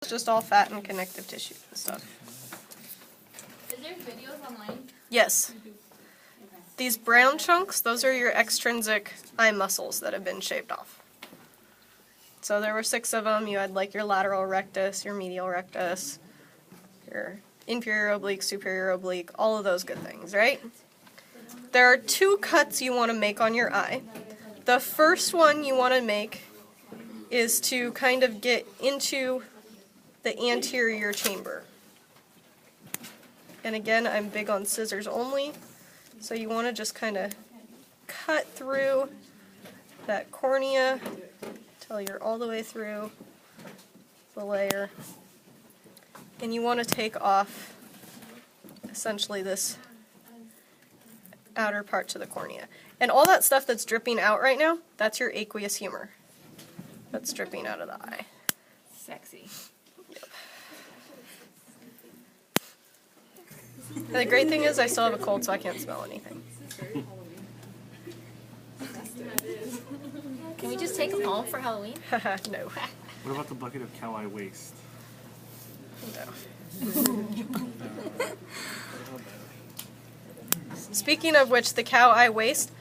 It's just all fat and connective tissue and stuff. Is there videos online? Yes. These brown chunks, those are your extrinsic eye muscles that have been shaved off. So there were 6 of them. You had like your lateral rectus, your medial rectus, your inferior oblique, superior oblique, all of those good things, right? There are 2 cuts you want to make on your eye. The first one you want to make is to kind of get into the anterior chamber. And again, I'm big on scissors only, so you want to just kind of cut through that cornea till you're all the way through the layer. And you want to take off essentially this outer part to the cornea. And all that stuff that's dripping out right now, that's your aqueous humor that's dripping out of the eye. Sexy. Yep. And the great thing is I still have a cold, so I can't smell anything. Can we just take them home for Halloween? No. What about the bucket of cow eye waste? No. Speaking of which, the cow eye waste,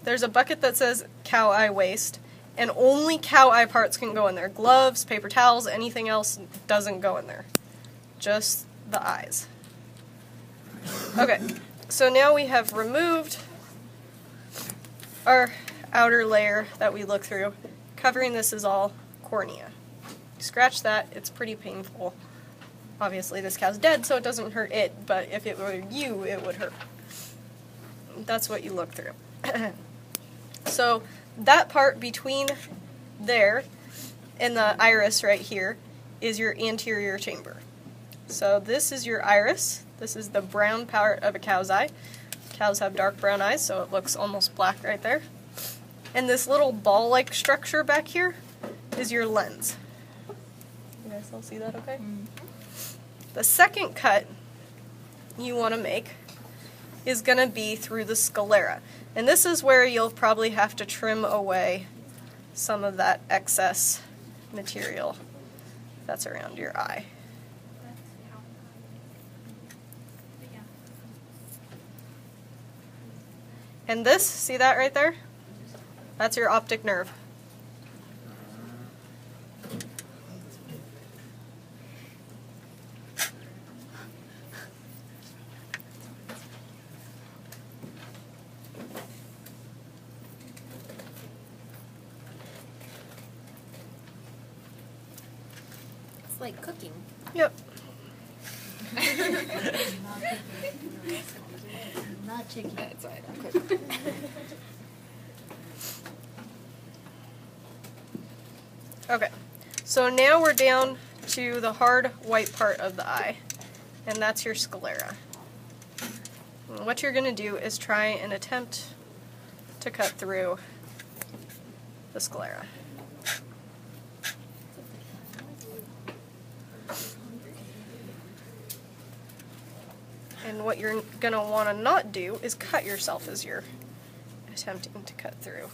there's a bucket that says cow eye waste, and only cow eye parts can go in there. Gloves, paper towels, anything else doesn't go in there. Just the eyes. Okay, so now we have removed our outer layer that we look through. Covering this is all cornea. Scratch that, it's pretty painful. Obviously this cow's dead, so it doesn't hurt it, but if it were you, it would hurt. That's what you look through. So that part between there and the iris right here is your anterior chamber. So this is your iris. This is the brown part of a cow's eye. Cows have dark brown eyes, so it looks almost black right there. And this little ball-like structure back here is your lens. You guys all see that okay? Mm-hmm. The second cut you want to make is going to be through the sclera. And this is where you'll probably have to trim away some of that excess material that's around your eye. And this, see that right there? That's your optic nerve. It's like cooking. Yep. Not chicken. That's right. I'm cooking. Okay, so now we're down to the hard white part of the eye, and that's your sclera. And what you're going to do is try and attempt to cut through the sclera. And what you're going to want to not do is cut yourself as you're attempting to cut through.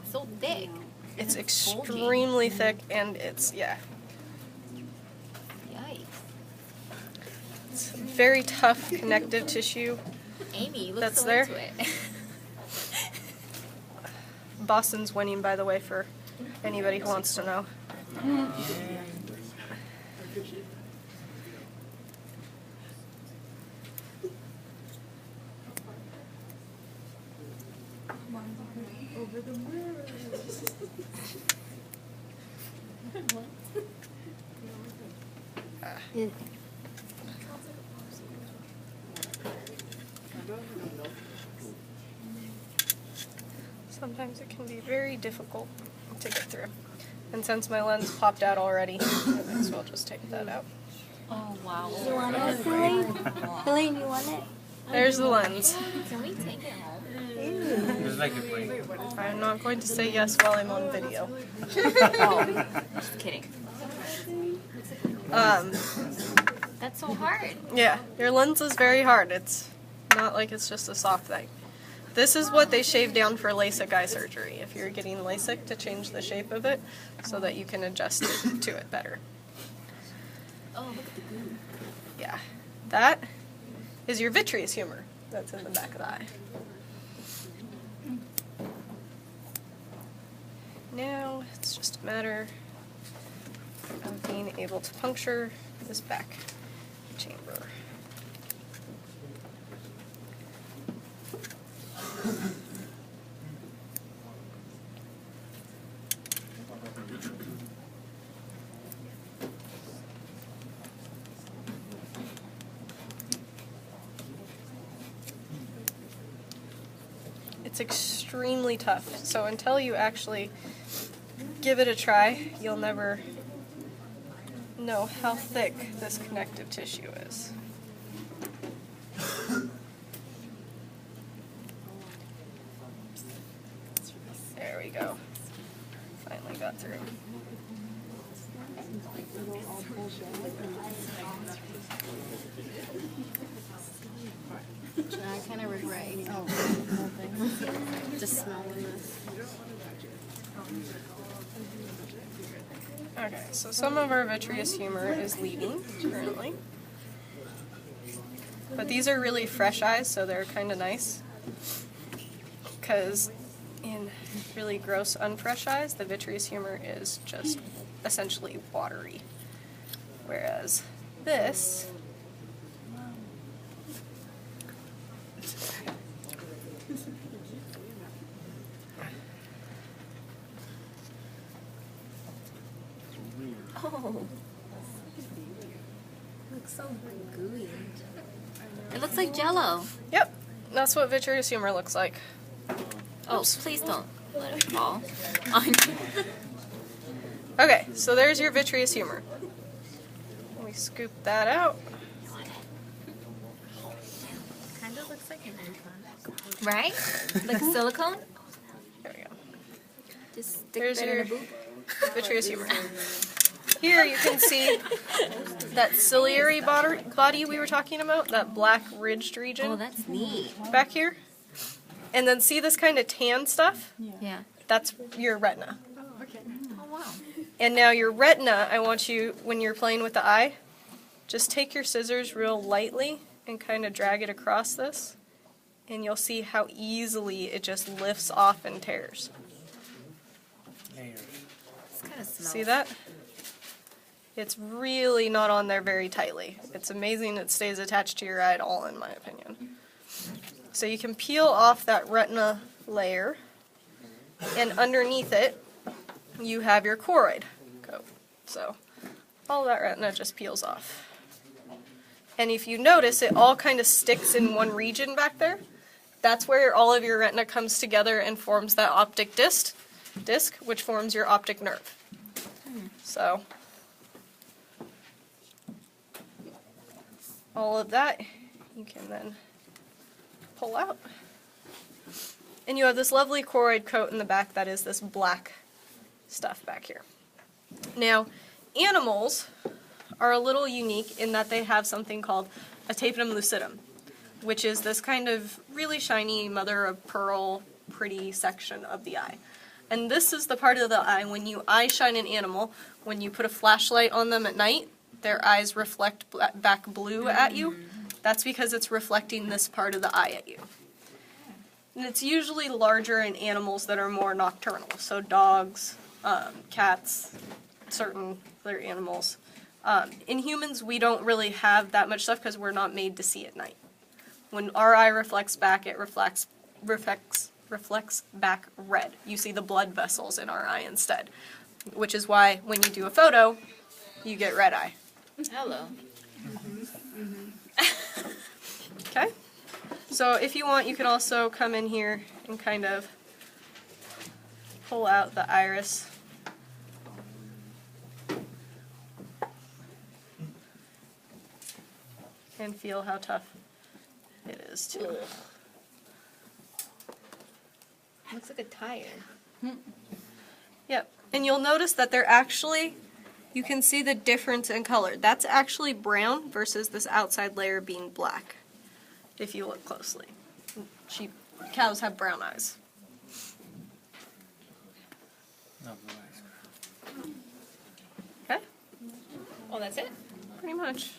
It's so thick. It's extremely thick, and it's, yeah. Yikes. It's very tough connective tissue. Amy, look That's so there. into it. Boston's winning, by the way, for anybody who wants to know. Over the mirror. Sometimes it can be very difficult to get through. And since my lens popped out already, I might as well just take that out. Oh, wow. You want it, Helene? Helene, you want it? There's the lens. Can we take it home? Just like it plain. I'm not going to say yes while I'm on video. Oh, just kidding. That's so hard. Yeah, your lens is very hard. It's not like it's just a soft thing. This is what they shave down for LASIK eye surgery, if you're getting LASIK, to change the shape of it so that you can adjust it to it better. Oh, look at the goo. Yeah, that is your vitreous humor that's in the back of the eye. Now it's just a matter of being able to puncture this back chamber. It's extremely tough, so until you actually give it a try, you'll never know how thick this connective tissue is. There we go. Finally got through. I kind of regret eating all nothing. Just smelling this. Okay, so some of our vitreous humor is leaving currently. But these are really fresh eyes, so they're kind of nice. Because in really gross, unfresh eyes, the vitreous humor is just essentially watery. Whereas this Oh. Looks so gooey. It looks like Jello. Yep, that's what vitreous humor looks like. Oh, please don't let it fall on you. Okay, so there's your vitreous humor. Let me scoop that out. Kind of looks like an implant. Right? Like silicone? There we go. Just stick There's that in your a boob. vitreous humor. Here you can see that ciliary body we were talking about, that black ridged region Oh, that's neat. back here. And then see this kind of tan stuff? Yeah. That's your retina. Oh, wow. And now your retina, I want you, when you're playing with the eye, just take your scissors real lightly and kind of drag it across this. And you'll see how easily it just lifts off and tears. Layers. This kind of smells. See that? It's really not on there very tightly. It's amazing it stays attached to your eye at all, in my opinion. So you can peel off that retina layer, and underneath it, you have your choroid coat. So all that retina just peels off. And if you notice, it all kind of sticks in one region back there. That's where all of your retina comes together and forms that optic disc, which forms your optic nerve. So all of that you can then pull out. And you have this lovely choroid coat in the back that is this black stuff back here. Now, animals are a little unique in that they have something called a tapetum lucidum, which is this kind of really shiny mother of pearl pretty section of the eye. And this is the part of the eye when you eye shine an animal, when you put a flashlight on them at night, their eyes reflect back blue at you. That's because it's reflecting this part of the eye at you. And it's usually larger in animals that are more nocturnal, so dogs, cats, certain other animals. In humans, we don't really have that much stuff because we're not made to see at night. When our eye reflects back, it reflects back red. You see the blood vessels in our eye instead, which is why when you do a photo, you get red eye. Hello. Okay? So if you want, you can also come in here and kind of pull out the iris. And feel how tough it is too. Looks like a tire. Yep. And you'll notice that they're actually, you can see the difference in color. That's actually brown versus this outside layer being black, if you look closely. Cows have brown eyes. No, blue eyes. Okay? Oh, that's it? Pretty much.